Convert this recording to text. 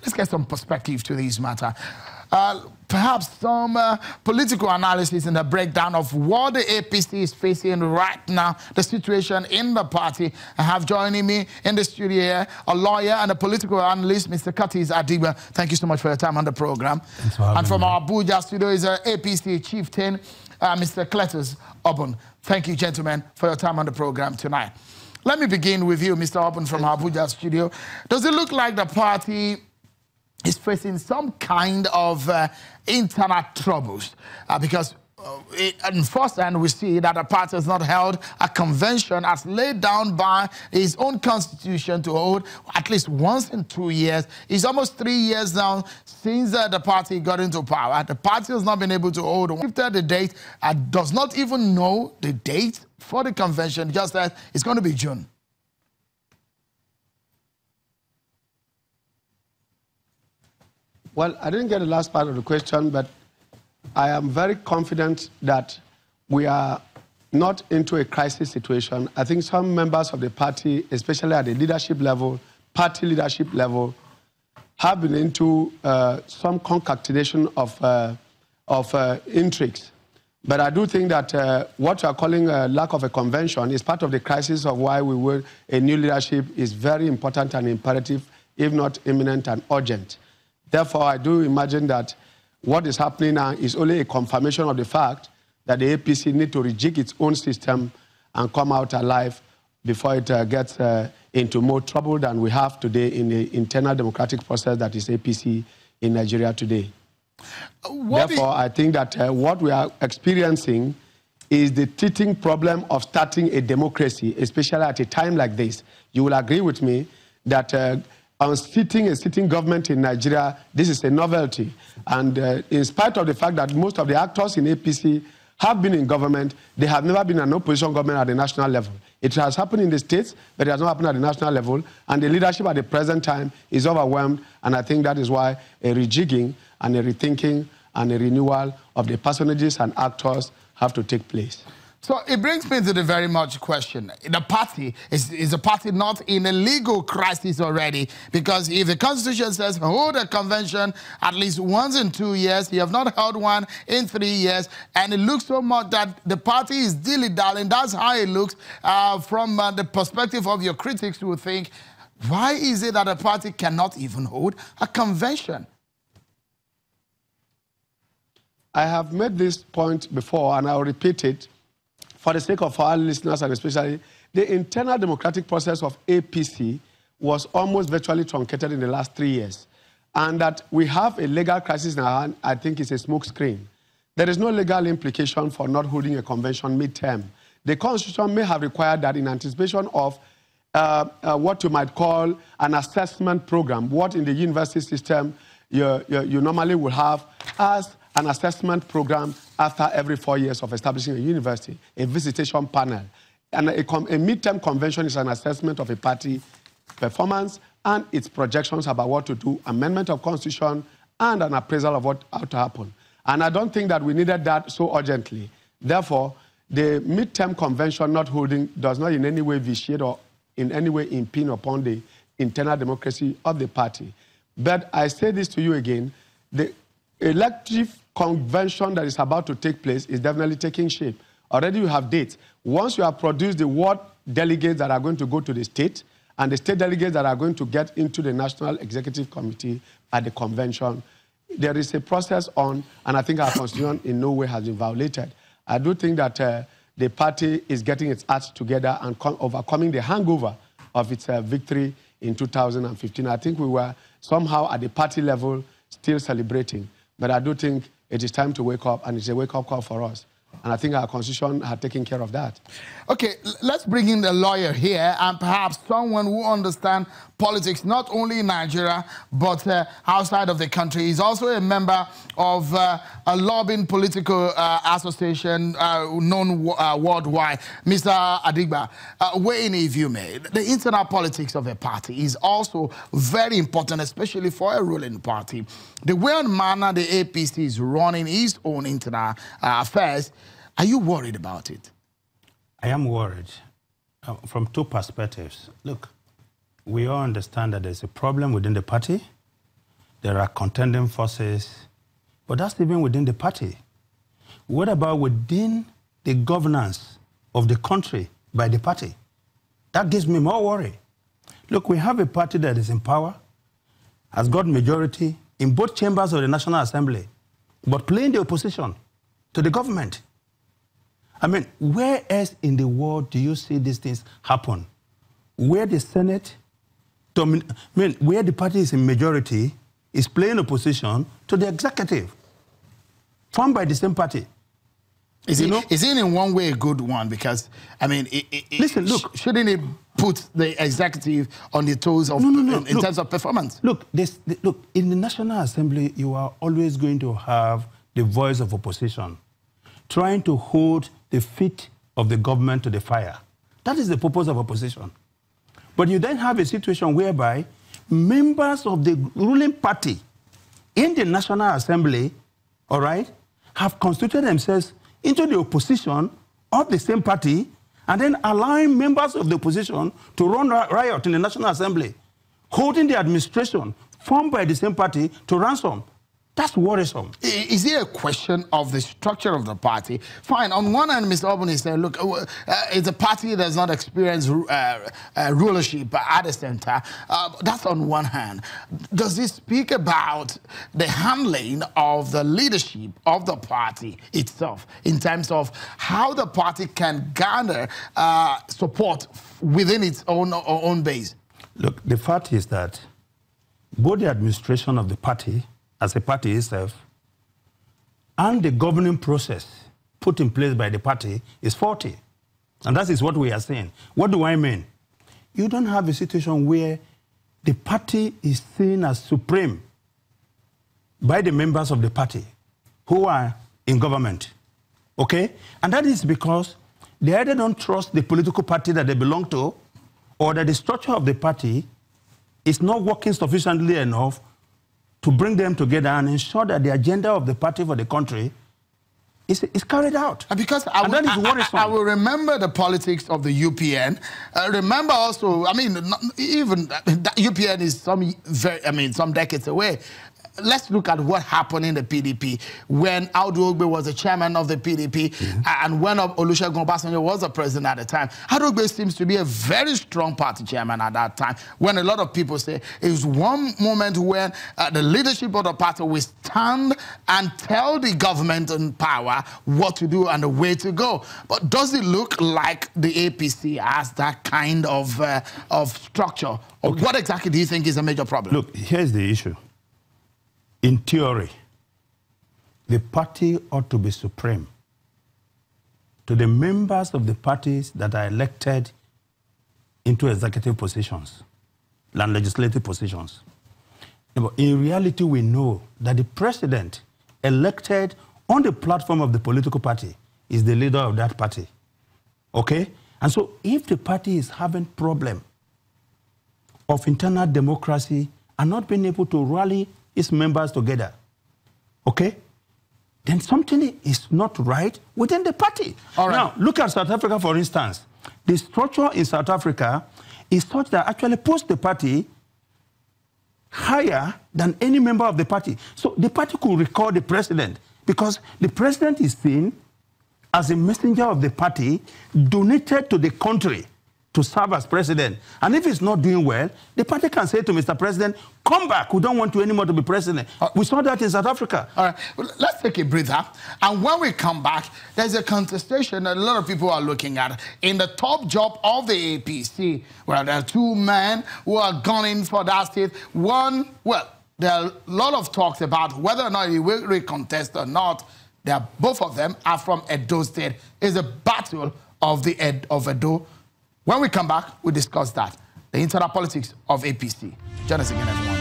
let's get some perspective to this matter. Perhaps some political analysis and a breakdown of what the APC is facing right now, the situation in the party. I have joining me in the studio here a lawyer and a political analyst, Mr. KURTIS ADIGBA. Thank you so much for your time on the program. And from our Abuja studio is APC Chieftain, Mr. CLETUS OBUN. Thank you, gentlemen, for your time on the program tonight. Let me begin with you, Mr. OBUN, from our Abuja studio. Does it look like the party is facing some kind of internal troubles? Because on first hand, we see that the party has not held a convention as laid down by its own constitution to hold at least once in 2 years. It's almost 3 years now since the party got into power. The party has not been able to hold the date, does not even know the date for the convention, just that it's going to be June. Well, I didn't get the last part of the question, but I am very confident that we are not into a crisis situation. I think some members of the party, especially at the leadership level, party leadership level, have been into some concatenation of intrigues. But I do think that what you are calling a lack of a convention is part of the crisis of why we will a new leadership is very important and imperative, if not imminent and urgent. Therefore, I do imagine that what is happening now is only a confirmation of the fact that the APC need to rejig its own system and come out alive before it gets into more trouble than we have today in the internal democratic process that is APC in Nigeria today. Therefore, I think that what we are experiencing is the teething problem of starting a democracy, especially at a time like this. You will agree with me that on sitting a sitting government in Nigeria, this is a novelty. And in spite of the fact that most of the actors in APC have been in government, they have never been an opposition government at the national level. It has happened in the states, but it has not happened at the national level. And the leadership at the present time is overwhelmed. And I think that is why a rejigging and a rethinking and a renewal of the personages and actors have to take place. So it brings me to the very much question. The party, is the party not in a legal crisis already? Because if the Constitution says hold a convention at least once in 2 years, you have not held one in 3 years, and it looks so much that the party is dilly-dallying. That's how it looks from the perspective of your critics who think, why is it that the party cannot even hold a convention? I have made this point before, and I'll repeat it. For the sake of our listeners, and especially the internal democratic process of APC was almost virtually truncated in the last 3 years. And that we have a legal crisis in our hand, I think is a smokescreen. There is no legal implication for not holding a convention mid-term. The Constitution may have required that in anticipation of what you might call an assessment program, what in the university system you normally will have as an assessment program after every 4 years of establishing a university, a visitation panel. And a mid-term convention is an assessment of a party performance and its projections about what to do, amendment of constitution, and an appraisal of what ought to happen. And I don't think that we needed that so urgently. Therefore, the mid-term convention not holding does not in any way vitiate or in any way impede upon the internal democracy of the party. But I say this to you again, the elective convention that is about to take place is definitely taking shape. Already you have dates. Once you have produced the ward delegates that are going to go to the state and the state delegates that are going to get into the National Executive Committee at the convention, there is a process on, and I think our constitution in no way has been violated. I do think that the party is getting its acts together and overcoming the hangover of its victory in 2015. I think we were somehow at the party level still celebrating. But I do think it is time to wake up, and it's a wake-up call for us. And I think our constitution had taken care of that. Okay, let's bring in the lawyer here and perhaps someone who understands politics not only in Nigeria but outside of the country. He's also a member of a lobbying political association known worldwide. Mr. ADIGBA, weigh in if you may. The internal politics of a party is also very important, especially for a ruling party. The way and manner the APC is running its own internal affairs, are you worried about it? I am worried from two perspectives. Look, we all understand that there's a problem within the party, there are contending forces, but that's even within the party. What about within the governance of the country by the party? That gives me more worry. Look, we have a party that is in power, has got majority in both chambers of the National Assembly, but playing the opposition to the government. I mean, where else in the world do you see these things happen? Where the Senate, where the party is in majority, is playing opposition to the executive, formed by the same party. Is it in one way a good one? Because, I mean, listen, look, shouldn't it put the executive on the toes of, in terms of performance? Look, look, in the National Assembly, you are always going to have the voice of opposition, trying to hold the feet of the government to the fire. That is the purpose of opposition. But you then have a situation whereby members of the ruling party in the National Assembly, all right, have constituted themselves into the opposition of the same party and then allowing members of the opposition to run riot in the National Assembly, holding the administration formed by the same party to ransom. That's worrisome. Is it a question of the structure of the party? Fine. On one hand, Mr. OBUN is saying, look, it's a party that does not experience rulership at the center. That's on one hand. Does this speak about the handling of the leadership of the party itself in terms of how the party can garner support within its own base? Look, the fact is that both the administration of the party as a party itself, and the governing process put in place by the party is faulty. And that is what we are saying. What do I mean? You don't have a situation where the party is seen as supreme by the members of the party who are in government, okay? And that is because they either don't trust the political party that they belong to, or that the structure of the party is not working sufficiently enough to bring them together and ensure that the agenda of the party for the country is carried out. Because I will remember the politics of the UPN. Remember also, I mean, even that UPN is some decades away. Let's look at what happened in the PDP when ADIGBA was the chairman of the PDP and when Olusegun Obasanjo was the president at the time. ADIGBA seems to be a very strong party chairman at that time, when a lot of people say it was one moment when the leadership of the party will stand and tell the government in power what to do and the way to go. But does it look like the APC has that kind of structure? Or what exactly do you think is a major problem? Look, here's the issue. In theory, the party ought to be supreme to the members of the parties that are elected into executive positions and legislative positions. But in reality, we know that the president elected on the platform of the political party is the leader of that party, okay? And so if the party is having problem of internal democracy and not being able to rally its members together, okay, then something is not right within the party. All right. Now, look at South Africa, for instance. The structure in South Africa is such that actually puts the party higher than any member of the party. So the party could recall the president because the president is seen as a messenger of the party donated to the country to serve as president. And if it's not doing well, the party can say to Mr. President, come back, we don't want you anymore to be president. We saw that in South Africa. All right, well, let's take a breather. And when we come back, there's a contestation that a lot of people are looking at. In the top job of the APC, well, there are two men who are gunning for that state. One, well, there are a lot of talks about whether or not he will recontest or not. Both of them are from Edo State. It's a battle of Edo. When we come back, we'll discuss that. The internal politics of APC. Join us again, everyone.